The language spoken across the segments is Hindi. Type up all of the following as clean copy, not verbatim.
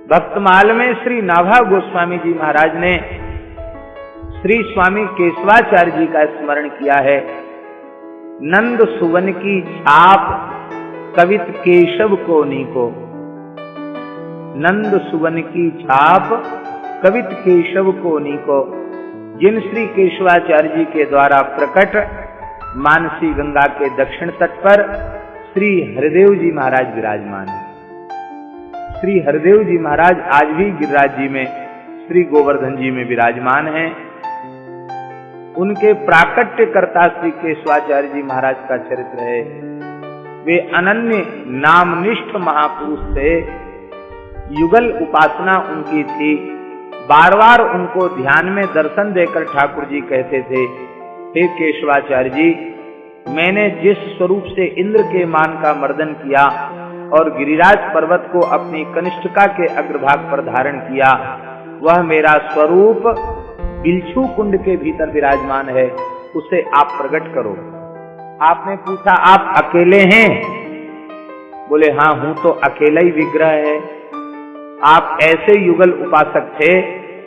भक्तमाल में श्री नाभा गोस्वामी जी महाराज ने श्री स्वामी केशवाचार्य जी का स्मरण किया है। नंद सुवन की छाप कवित केशव को नीको, नंद सुवन की छाप कवित केशव को नीको। जिन श्री केशवाचार्य जी के द्वारा प्रकट मानसी गंगा के दक्षिण तट पर श्री हरिदेव जी महाराज विराजमान है। श्री हरिदेव जी महाराज आज भी गिरिराज जी में श्री गोवर्धन जी में विराजमान हैं। उनके प्राकट्यकर्ता श्री केशवाचार्य जी महाराज का चरित्र है। वे अनन्य नामनिष्ठ महापुरुष थे। युगल उपासना उनकी थी। बार बार उनको ध्यान में दर्शन देकर ठाकुर जी कहते थे, हे केशवाचार्य जी, मैंने जिस स्वरूप से इंद्र के मान का मर्दन किया और गिरिराज पर्वत को अपनी कनिष्ठिका के अग्रभाग पर धारण किया, वह मेरा स्वरूप बिलछू कुंड के भीतर विराजमान है, उसे आप प्रकट करो। आपने पूछा, आप अकेले हैं? बोले, हाँ, हूं तो अकेला ही विग्रह है। आप ऐसे युगल उपासक थे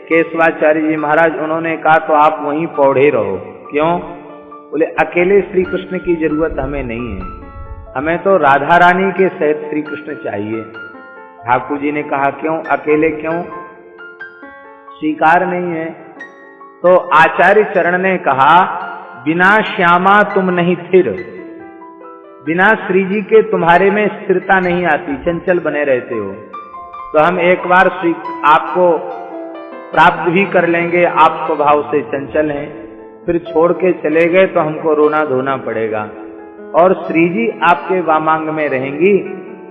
केशवाचार्य जी महाराज। उन्होंने कहा, तो आप वहीं पौड़े रहो। क्यों? बोले, अकेले श्री कृष्ण की जरूरत हमें नहीं है, हमें तो राधा रानी के सहित श्री कृष्ण चाहिए। ठाकुर जी ने कहा, क्यों अकेले? क्यों स्वीकार नहीं है? तो आचार्य चरण ने कहा, बिना श्यामा तुम नहीं स्थिर, बिना श्री जी के तुम्हारे में स्थिरता नहीं आती, चंचल बने रहते हो। तो हम एक बार आपको प्राप्त भी कर लेंगे, आप स्वभाव से चंचल हैं, फिर छोड़ के चले गए तो हमको रोना धोना पड़ेगा। और श्री जी आपके वामांग में रहेंगी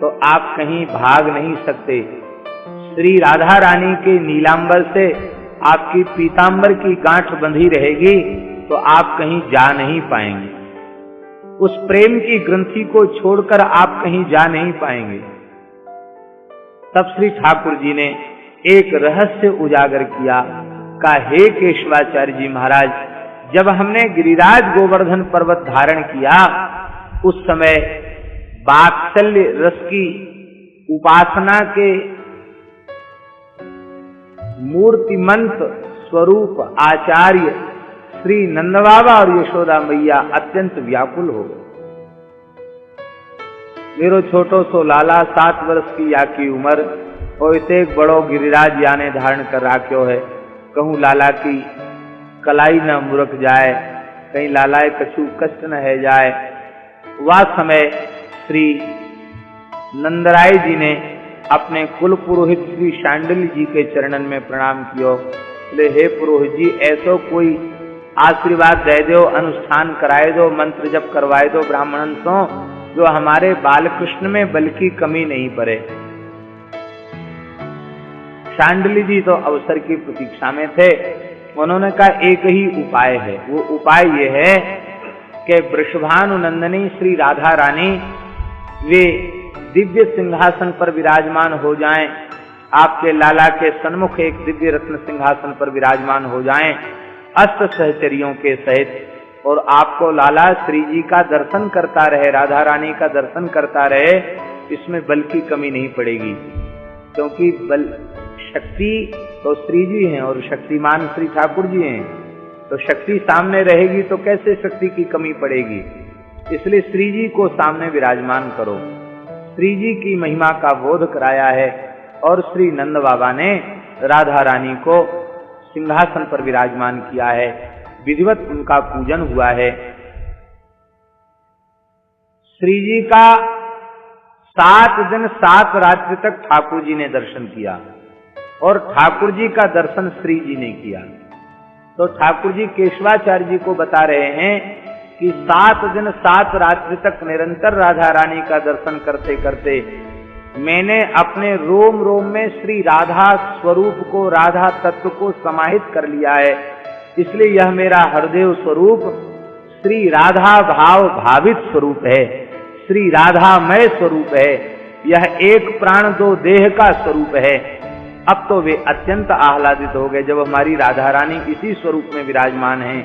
तो आप कहीं भाग नहीं सकते। श्री राधा रानी के नीलांबर से आपकी पीतांबर की गांठ बंधी रहेगी तो आप कहीं जा नहीं पाएंगे। उस प्रेम की ग्रंथि को छोड़कर आप कहीं जा नहीं पाएंगे। तब श्री ठाकुर जी ने एक रहस्य उजागर किया, का हे केशवाचार्य जी महाराज, जब हमने गिरिराज गोवर्धन पर्वत धारण किया उस समय वात्सल्य रस की उपासना के मूर्तिमंत स्वरूप आचार्य श्री नंद बाबा और यशोदा मैया अत्यंत व्याकुल हो गए। मेरो छोटो सो लाला 7 वर्ष की या की उम्र और इसे एक बड़ो गिरिराज याने धारण कर राख्यो है। कहूं लाला की कलाई न मुरक जाए, कहीं लालाए कछु कष्ट न है जाए। वह समय श्री नंदराय जी ने अपने कुल पुरोहित श्री शांडिल्य जी के चरणन में प्रणाम कियो। बोले, हे पुरोहित जी, ऐसो कोई आशीर्वाद दे दो, अनुष्ठान कराए दो, मंत्र जप करवाए दो ब्राह्मणन सो, जो हमारे बालकृष्ण में बल की कमी नहीं पड़े। शांडिल्य जी तो अवसर की प्रतीक्षा में थे। उन्होंने कहा, एक ही उपाय है। वो उपाय ये है कि वृषभानुनंदनी श्री राधा रानी वे दिव्य सिंहासन पर विराजमान हो जाएं, आपके लाला के सन्मुख एक दिव्य रत्न सिंहासन पर विराजमान हो जाएं, अष्ट सहचरियों के सहित, और आपको लाला श्री जी का दर्शन करता रहे, राधा रानी का दर्शन करता रहे। इसमें बल की कमी नहीं पड़ेगी, क्योंकि बल शक्ति तो श्री जी हैं और शक्तिमान श्री ठाकुर जी हैं। तो शक्ति सामने रहेगी तो कैसे शक्ति की कमी पड़ेगी? इसलिए श्री जी को सामने विराजमान करो। श्री जी की महिमा का बोध कराया है और श्री नंद बाबा ने राधा रानी को सिंहासन पर विराजमान किया है। विधिवत उनका पूजन हुआ है। श्री जी का 7 दिन 7 रात्रि तक ठाकुर जी ने दर्शन किया और ठाकुर जी का दर्शन श्री जी ने किया। तो ठाकुर जी केशवाचार्य जी को बता रहे हैं कि 7 दिन 7 रात्रि तक निरंतर राधा रानी का दर्शन करते करते मैंने अपने रोम रोम में श्री राधा स्वरूप को, राधा तत्व को समाहित कर लिया है। इसलिए यह मेरा हरदेव स्वरूप श्री राधा भाव भावित स्वरूप है, श्री राधामय स्वरूप है। यह एक प्राण 2 देह का स्वरूप है। अब तो वे अत्यंत आह्लादित हो गए। जब हमारी राधा रानी इसी स्वरूप में विराजमान हैं,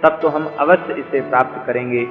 तब तो हम अवश्य इसे प्राप्त करेंगे।